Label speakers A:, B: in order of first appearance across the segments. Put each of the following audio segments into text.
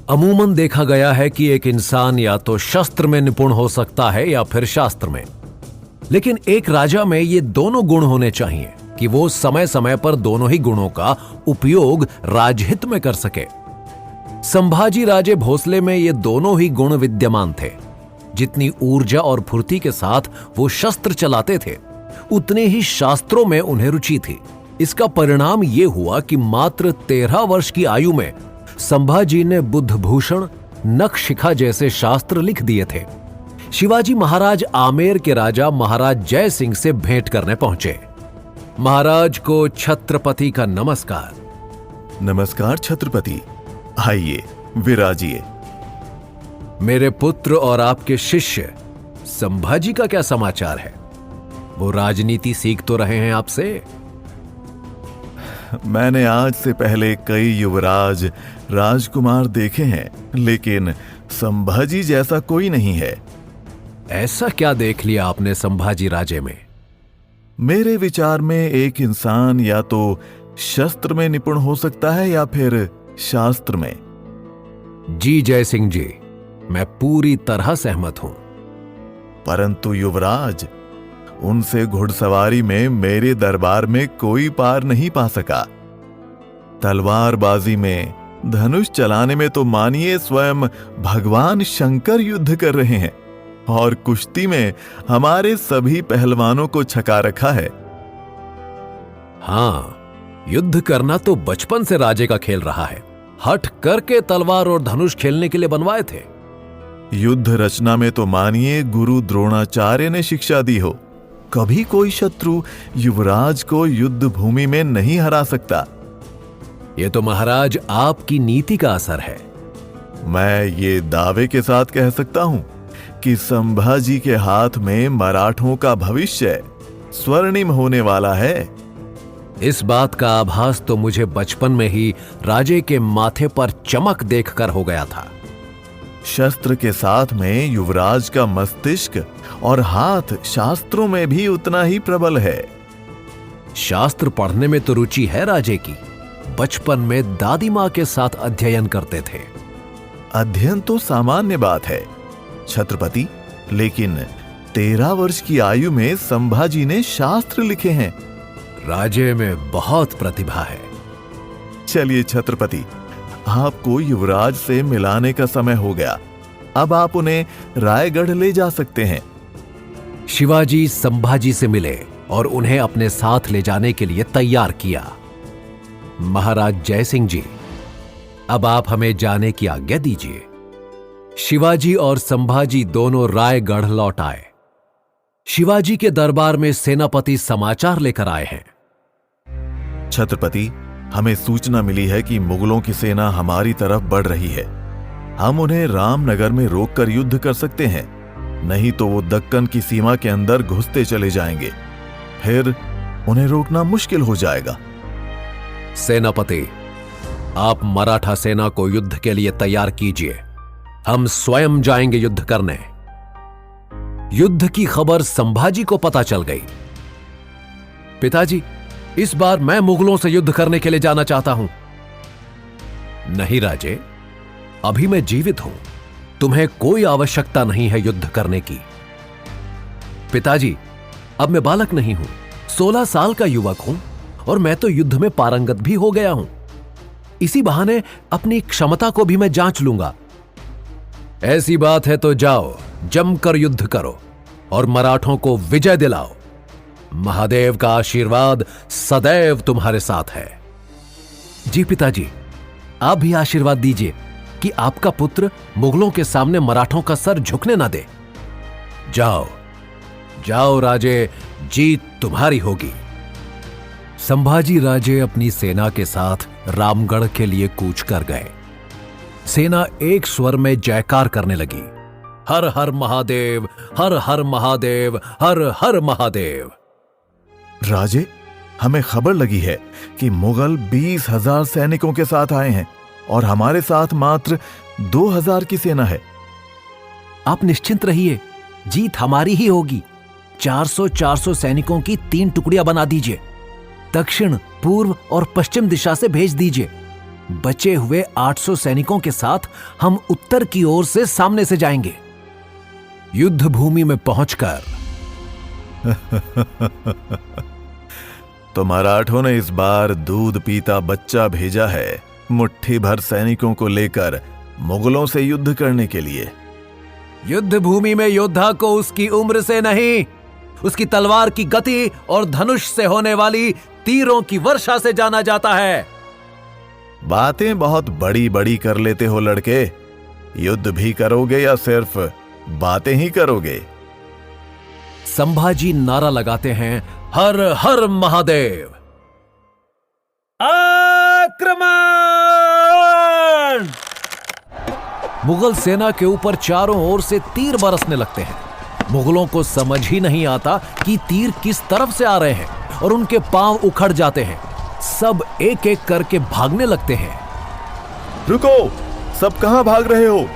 A: अमूमन देखा गया है कि एक इंसान या तो शस्त्र में निपुण हो सकता है या फिर शास्त्र में, लेकिन एक राजा में ये दोनों गुण होने चाहिए कि वो समय समय पर दोनों ही गुणों का उपयोग राजहित में कर सके। संभाजी राजे भोसले में ये दोनों ही गुण विद्यमान थे। जितनी ऊर्जा और फुर्ती के साथ वो शस्त्र चलाते थे, उतने ही शास्त्रों में उन्हें रुचि थी। इसका परिणाम ये हुआ कि मात्र 13 वर्ष की आयु में संभाजी ने बुद्धभूषण, नखशिखा जैसे शास्त्र लिख दिए थे। शिवाजी महाराज आमेर के राजा महाराज जय सिंह से भेंट करने पहुंचे। महाराज को छत्रपति का नमस्कार।
B: नमस्कार छत्रपति, आइए विराजिए।
A: मेरे पुत्र और आपके शिष्य संभाजी का क्या समाचार है? वो राजनीति सीख तो रहे हैं आपसे?
B: मैंने आज से पहले कई युवराज, राजकुमार देखे हैं, लेकिन संभाजी जैसा कोई नहीं है।
A: ऐसा क्या देख लिया आपने संभाजी राजे में?
B: मेरे विचार में एक इंसान या तो शस्त्र में निपुण हो सकता है या फिर शास्त्र में।
A: जी जय सिंह जी, मैं पूरी तरह सहमत हूं।
B: परंतु युवराज, उनसे घुड़सवारी में मेरे दरबार में कोई पार नहीं पा सका। तलवारबाजी में, धनुष चलाने में तो मानिए स्वयं भगवान शंकर युद्ध कर रहे हैं, और कुश्ती में हमारे सभी पहलवानों को छका रखा है।
A: हां, युद्ध करना तो बचपन से राजे का खेल रहा है। हट करके तलवार और धनुष खेलने के लिए बनवाए थे।
B: युद्ध रचना में तो मानिए गुरु द्रोणाचार्य ने शिक्षा दी हो। कभी कोई शत्रु युवराज को युद्ध भूमि में नहीं हरा सकता।
A: यह तो महाराज आपकी नीति का असर है।
B: मैं ये दावे के साथ कह सकता हूं कि संभाजी के हाथ में मराठों का भविष्य स्वर्णिम होने वाला है।
A: इस बात का आभास तो मुझे बचपन में ही राजे के माथे पर चमक देखकर हो गया था।
B: शस्त्र के साथ में युवराज का मस्तिष्क और हाथ शास्त्रों में भी उतना ही प्रबल है।
A: शास्त्र पढ़ने में तो रुचि है राजे की। बचपन में दादी मां के साथ अध्ययन करते थे।
B: अध्ययन तो सामान्य बात है छत्रपति, लेकिन 13 वर्ष की आयु में संभाजी ने शास्त्र लिखे हैं।
A: राजे में बहुत प्रतिभा है।
B: चलिए छत्रपति, आपको युवराज से मिलाने का समय हो गया। अब आप उन्हें रायगढ़ ले जा सकते हैं।
A: शिवाजी संभाजी से मिले और उन्हें अपने साथ ले जाने के लिए तैयार किया। महाराज जय सिंह जी, अब आप हमें जाने की आज्ञा दीजिए। शिवाजी और संभाजी दोनों रायगढ़ लौट आए। शिवाजी के दरबार में सेनापति समाचार लेकर आए हैं।
B: छत्रपति, हमें सूचना मिली है कि मुगलों की सेना हमारी तरफ बढ़ रही है। हम उन्हें रामनगर में रोककर युद्ध कर सकते हैं, नहीं तो वो दक्कन की सीमा के अंदर घुसते चले जाएंगे। फिर उन्हें रोकना मुश्किल हो जाएगा।
A: सेनापति, आप मराठा सेना को युद्ध के लिए तैयार कीजिए। हम स्वयं जाएंगे युद्ध करने। युद्ध की खबर संभाजी को पता चल गई। पिताजी, इस बार मैं मुगलों से युद्ध करने के लिए जाना चाहता हूं। नहीं राजे, अभी मैं जीवित हूं। तुम्हें कोई आवश्यकता नहीं है युद्ध करने की। पिताजी, अब मैं बालक नहीं हूं, 16 साल का युवक हूं और मैं तो युद्ध में पारंगत भी हो गया हूं। इसी बहाने अपनी क्षमता को भी मैं जांच लूंगा। ऐसी बात है तो जाओ, जमकर युद्ध करो और मराठों को विजय दिलाओ। महादेव का आशीर्वाद सदैव तुम्हारे साथ है। जी पिताजी, आप भी आशीर्वाद दीजिए कि आपका पुत्र मुगलों के सामने मराठों का सर झुकने ना दे। जाओ जाओ राजे, जीत तुम्हारी होगी। संभाजी राजे अपनी सेना के साथ रामगढ़ के लिए कूच कर गए। सेना एक स्वर में जयकार करने लगी, हर हर महादेव, हर हर महादेव, हर हर महादेव।
B: राजे, हमें खबर लगी है कि मुगल 20,000 सैनिकों के साथ आए हैं और हमारे साथ मात्र 2,000 की सेना है।
A: आप निश्चिंत रहिए, जीत हमारी ही होगी। 400-400 सैनिकों की 3 टुकड़ियां बना दीजिए। दक्षिण, पूर्व और पश्चिम दिशा से भेज दीजिए। बचे हुए 800 सैनिकों के साथ हम उत्तर की ओर से सामने से जाएंगे। युद्ध भूमि में पहुंचकर
B: तो मराठों ने इस बार दूध पीता बच्चा भेजा है मुट्ठी भर सैनिकों को लेकर मुगलों से युद्ध करने के लिए।
A: युद्ध भूमि में योद्धा को उसकी उम्र से नहीं, उसकी तलवार की गति और धनुष से होने वाली तीरों की वर्षा से जाना जाता है।
B: बातें बहुत बड़ी बड़ी कर लेते हो लड़के। युद्ध भी करोगे या सिर्फ बातें ही करोगे?
A: संभाजी नारा लगाते हैं, हर हर महादेव। आक्रमण! मुगल सेना के ऊपर चारों ओर से तीर बरसने लगते हैं। मुगलों को समझ ही नहीं आता कि तीर किस तरफ से आ रहे हैं और उनके पांव उखड़ जाते हैं। सब एक एक करके भागने लगते हैं।
B: रुको, सब कहां भाग रहे हो?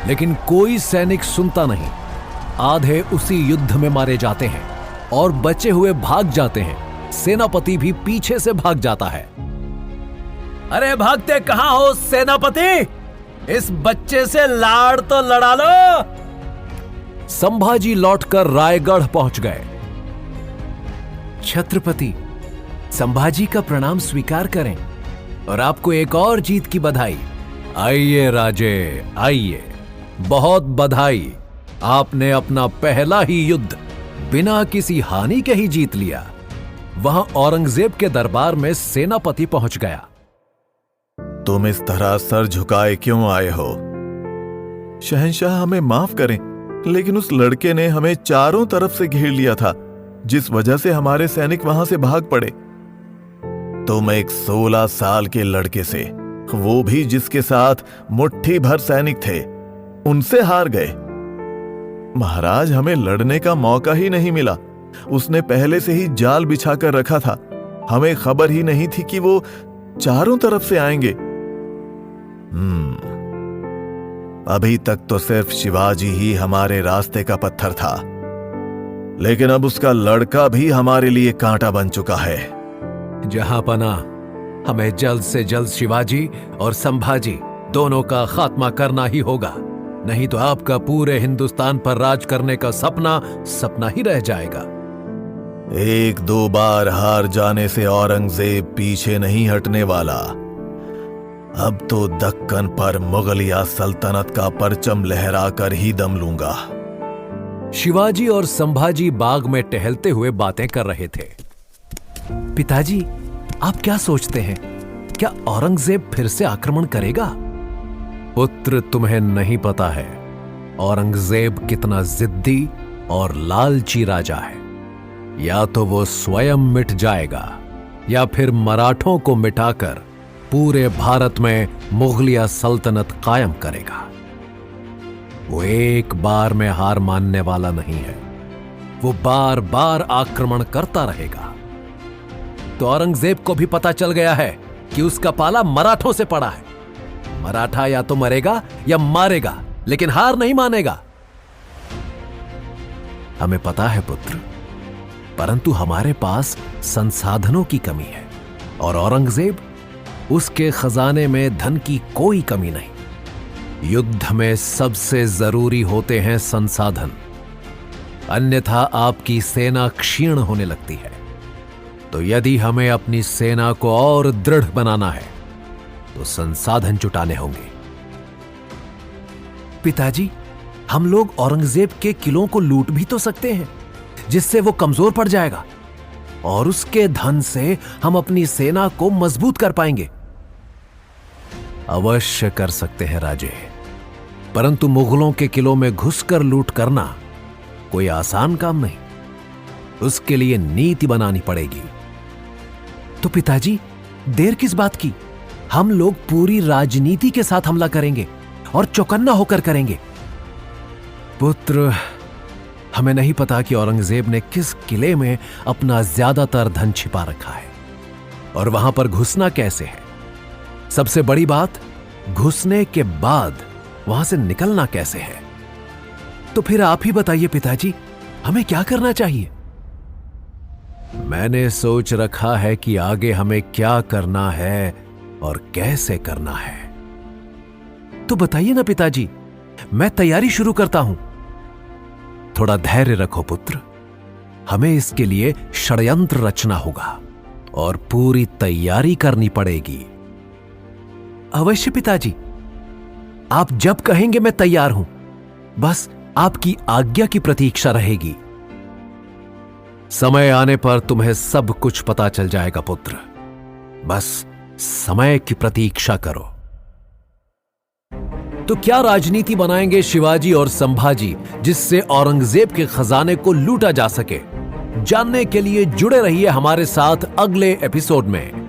A: लेकिन कोई सैनिक सुनता नहीं। आधे उसी युद्ध में मारे जाते हैं और बचे हुए भाग जाते हैं। सेनापति भी पीछे से भाग जाता है। अरे भागते कहां हो सेनापति? इस बच्चे से लाड़ तो लड़ा लो। संभाजी लौटकर रायगढ़ पहुंच गए। छत्रपति, संभाजी का प्रणाम स्वीकार करें और आपको एक और जीत की बधाई। आइए राजे, आइए। बहुत बधाई, आपने अपना पहला ही युद्ध बिना किसी हानि के ही जीत लिया। वहां औरंगजेब के दरबार में सेनापति पहुंच गया।
B: तुम इस तरह सर झुकाए क्यों आए हो? शहंशाह, हमें माफ करें, लेकिन उस लड़के ने हमें चारों तरफ से घेर लिया था, जिस वजह से हमारे सैनिक वहां से भाग पड़े। तुम एक 16 साल के लड़के से, वो भी जिसके साथ मुट्ठी भर सैनिक थे, उनसे हार गए। महाराज, हमें लड़ने का मौका ही नहीं मिला। उसने पहले से ही जाल बिछाकर रखा था। हमें खबर ही नहीं थी कि वो चारों तरफ से आएंगे। अभी तक तो सिर्फ शिवाजी ही हमारे रास्ते का पत्थर था, लेकिन अब उसका लड़का भी हमारे लिए कांटा बन चुका है।
A: जहांपना, हमें जल्द से जल्द शिवाजी और संभाजी दोनों का खात्मा करना ही होगा, नहीं तो आपका पूरे हिंदुस्तान पर राज करने का सपना सपना ही रह जाएगा।
B: एक दो बार हार जाने से औरंगजेब पीछे नहीं हटने वाला। अब तो दक्कन पर मुगलिया सल्तनत का परचम लहराकर ही दम लूंगा।
A: शिवाजी और संभाजी बाग में टहलते हुए बातें कर रहे थे। पिताजी, आप क्या सोचते हैं? क्या औरंगजेब फिर से आक्रमण करेगा? पुत्र, तुम्हें नहीं पता है औरंगजेब कितना जिद्दी और लालची राजा है। या तो वो स्वयं मिट जाएगा या फिर मराठों को मिटाकर पूरे भारत में मुगलिया सल्तनत कायम करेगा। वो एक बार में हार मानने वाला नहीं है। वो बार बार आक्रमण करता रहेगा। तो औरंगजेब को भी पता चल गया है कि उसका पाला मराठों से पड़ा है। मराठा या तो मरेगा या मारेगा, लेकिन हार नहीं मानेगा। हमें पता है पुत्र, परंतु हमारे पास संसाधनों की कमी है और औरंगजेब, उसके खजाने में धन की कोई कमी नहीं। युद्ध में सबसे जरूरी होते हैं संसाधन, अन्यथा आपकी सेना क्षीण होने लगती है। तो यदि हमें अपनी सेना को और दृढ़ बनाना है तो संसाधन जुटाने होंगे। पिताजी, हम लोग औरंगजेब के किलों को लूट भी तो सकते हैं, जिससे वो कमजोर पड़ जाएगा और उसके धन से हम अपनी सेना को मजबूत कर पाएंगे। अवश्य कर सकते हैं राजे, परंतु मुगलों के किलों में घुसकर लूट करना कोई आसान काम नहीं। उसके लिए नीति बनानी पड़ेगी। तो पिताजी, देर किस बात की? हम लोग पूरी राजनीति के साथ हमला करेंगे और चौकन्ना होकर करेंगे। पुत्र, हमें नहीं पता कि औरंगजेब ने किस किले में अपना ज्यादातर धन छिपा रखा है और वहां पर घुसना कैसे है। सबसे बड़ी बात, घुसने के बाद वहां से निकलना कैसे है। तो फिर आप ही बताइए पिताजी, हमें क्या करना चाहिए? मैंने सोच रखा है कि आगे हमें क्या करना है और कैसे करना है। तो बताइए ना पिताजी, मैं तैयारी शुरू करता हूं। थोड़ा धैर्य रखो पुत्र, हमें इसके लिए षड्यंत्र रचना होगा और पूरी तैयारी करनी पड़ेगी। अवश्य पिताजी, आप जब कहेंगे मैं तैयार हूं, बस आपकी आज्ञा की प्रतीक्षा रहेगी। समय आने पर तुम्हें सब कुछ पता चल जाएगा पुत्र, बस समय की प्रतीक्षा करो। तो क्या राजनीति बनाएंगे शिवाजी और संभाजी जिससे औरंगजेब के खजाने को लूटा जा सके? जानने के लिए जुड़े रहिए हमारे साथ अगले एपिसोड में।